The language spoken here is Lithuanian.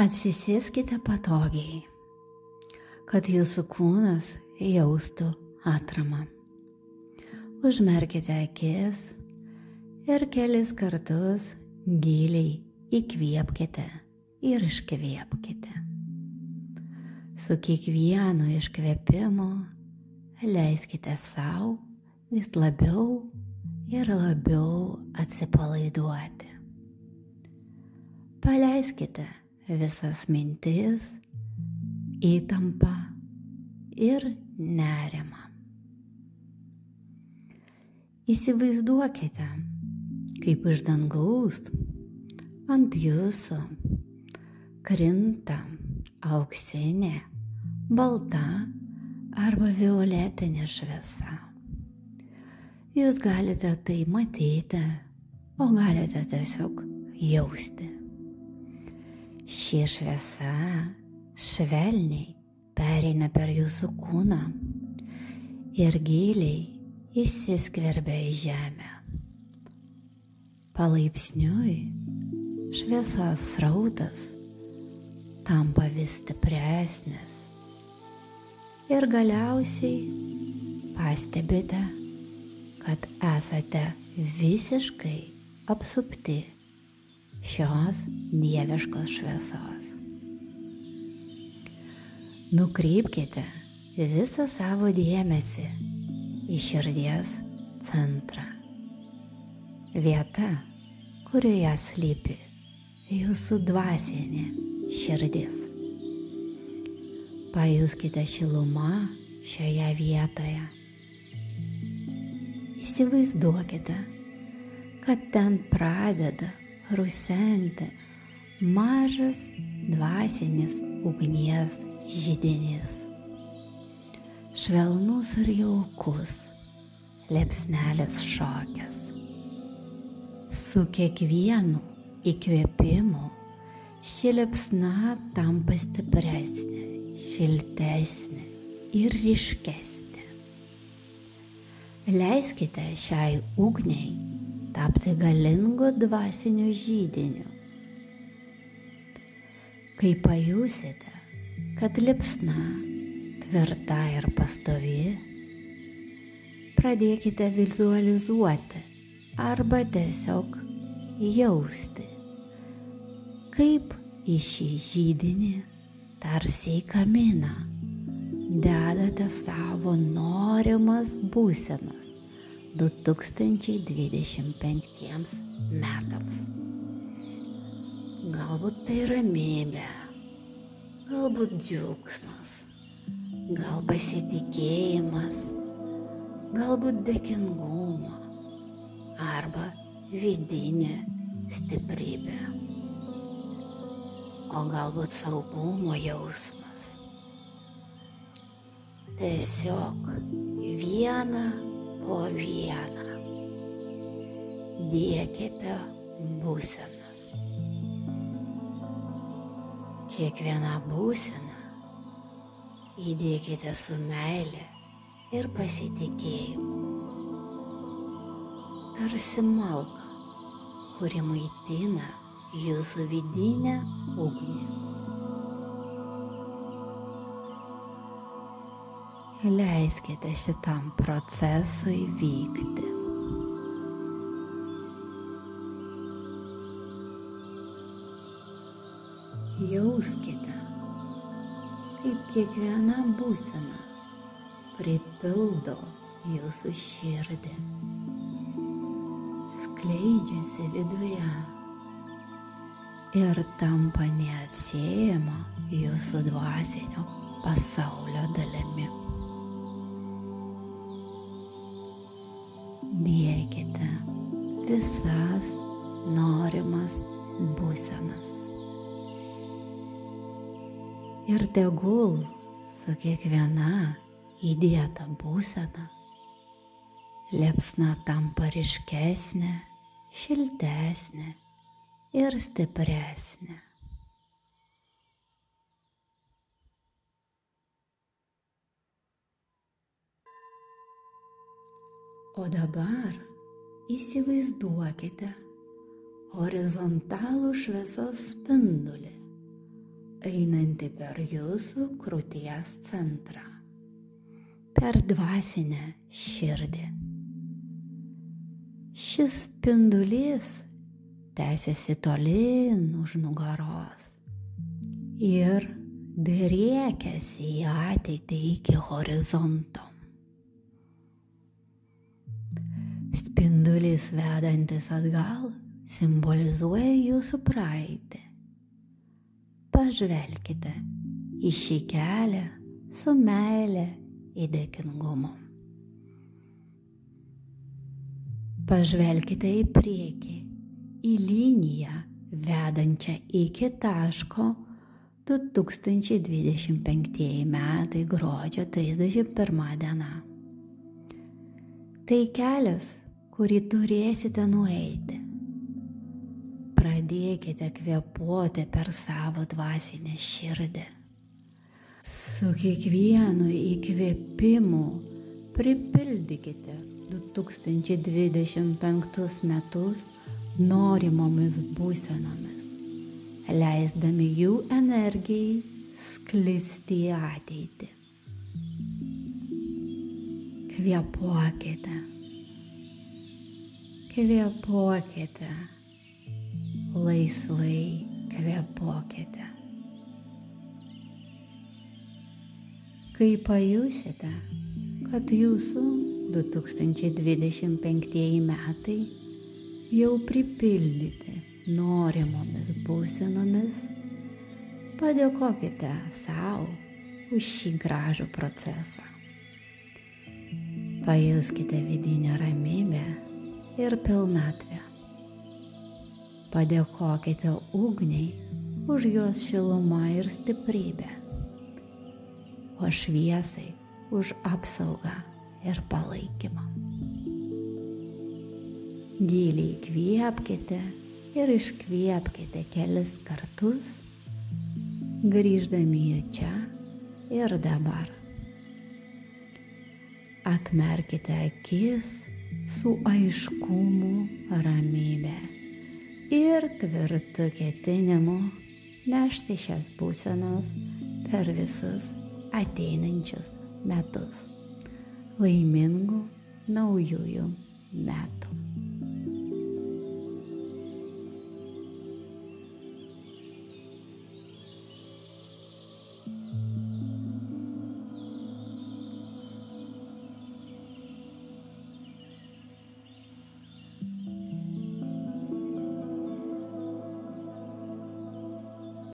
Atsisėskite patogiai, kad jūsų kūnas jaustų atramą. Užmerkite akis ir kelis kartus giliai įkvėpkite ir iškvėpkite. Su kiekvienu iškvėpimu leiskite sau vis labiau ir labiau atsipalaiduoti. Paleiskite visas mintis, įtampą ir nerimą. Įsivaizduokite, kaip iš dangaus ant jūsų krinta auksinė, balta arba violetinė šviesa. Jūs galite tai matyti, o galite tiesiog jausti. Ši šviesa švelniai pereina per jūsų kūną ir giliai įsiskverbia į žemę. Palaipsniui šviesos srautas tampa vis stipresnis ir galiausiai pastebite, kad esate visiškai apsupti šios dieviškos šviesos. Nukreipkite visą savo dėmesį į širdies centrą. Vieta, kurioje slypi jūsų dvasinė širdis. Pajuskite šilumą šioje vietoje. Įsivaizduokite, kad ten pradeda rusenti mažas dvasinis ugnies židinys. Švelnus ir jaukus, liepsnelės šokęs. Su kiekvienu įkvėpimu ši liepsna tampa stipresnė, šiltesnė ir ryškesnė. Leiskite šiai ugniai tapti galingu dvasiniu židiniu. Kai pajusite, kad liepsna tvirta ir pastovi, pradėkite vizualizuoti arba tiesiog jausti, kaip į šį židinį, tarsi į kaminą, dedate savo norimas būsenas 2025 metams. Galbūt tai ramybė, galbūt džiaugsmas, gal pasitikėjimas, galbūt dėkingumo arba vidinė stiprybė, o galbūt saugumo jausmas. Tiesiog vieną po vieną dėkite būsenas. Kiekvieną būseną įdėkite su meile ir pasitikėjimu. Tarsi malka, kuri maitina jūsų vidinę ugnį. Leiskite šitam procesui vykti. Jauskite, kaip kiekviena būsena pripildo jūsų širdį, skleidžiasi viduje ir tampa neatsiejama jūsų dvasinio pasaulio dalimi. Dėkite visas norimas būsenas. Ir tegul su kiekviena įdėta būsena liepsna tampa ryškesnė, šiltesnė ir stipresnė. O dabar įsivaizduokite horizontalų šviesos spindulį, einanti per jūsų krūties centrą, per dvasinę širdį. Šis spindulys tęsiasi tolyn už nugaros ir driekiasi į ateitį iki horizonto. Spindulys vedantis atgal simbolizuoja jūsų praeitį. Pažvelkite į šį kelią su meile ir dėkingumu. Pažvelkite į priekį, į liniją vedančią iki taško 2025 metai gruodžio 31 diena. Tai kelias, kurį turėsite nueiti. Pradėkite kvėpuoti per savo dvasinę širdį. Su kiekvienu įkvėpimu pripildykite 2025 metus norimomis būsenomis, leisdami jų energijai sklisti į ateitį. Kvėpuokite. Kvėpuokite. Laisvai kvėpuokite. Kai pajusite, kad jūsų 2025 metai jau pripildyti norimomis būsenomis, padėkokite savo už šį gražų procesą. Pajuskite vidinę ramybę ir pilnatvę. Padėkokite ugniai už jos šilumą ir stiprybę, o šviesai už apsaugą ir palaikymą. Giliai įkvėpkite ir iškvėpkite kelis kartus, grįždami į čia ir dabar. Atmerkite akis su aiškumu, ramybe ir tvirtu ketinimu nešti šias būsenas per visus ateinančius metus. Laimingų naujųjų metų.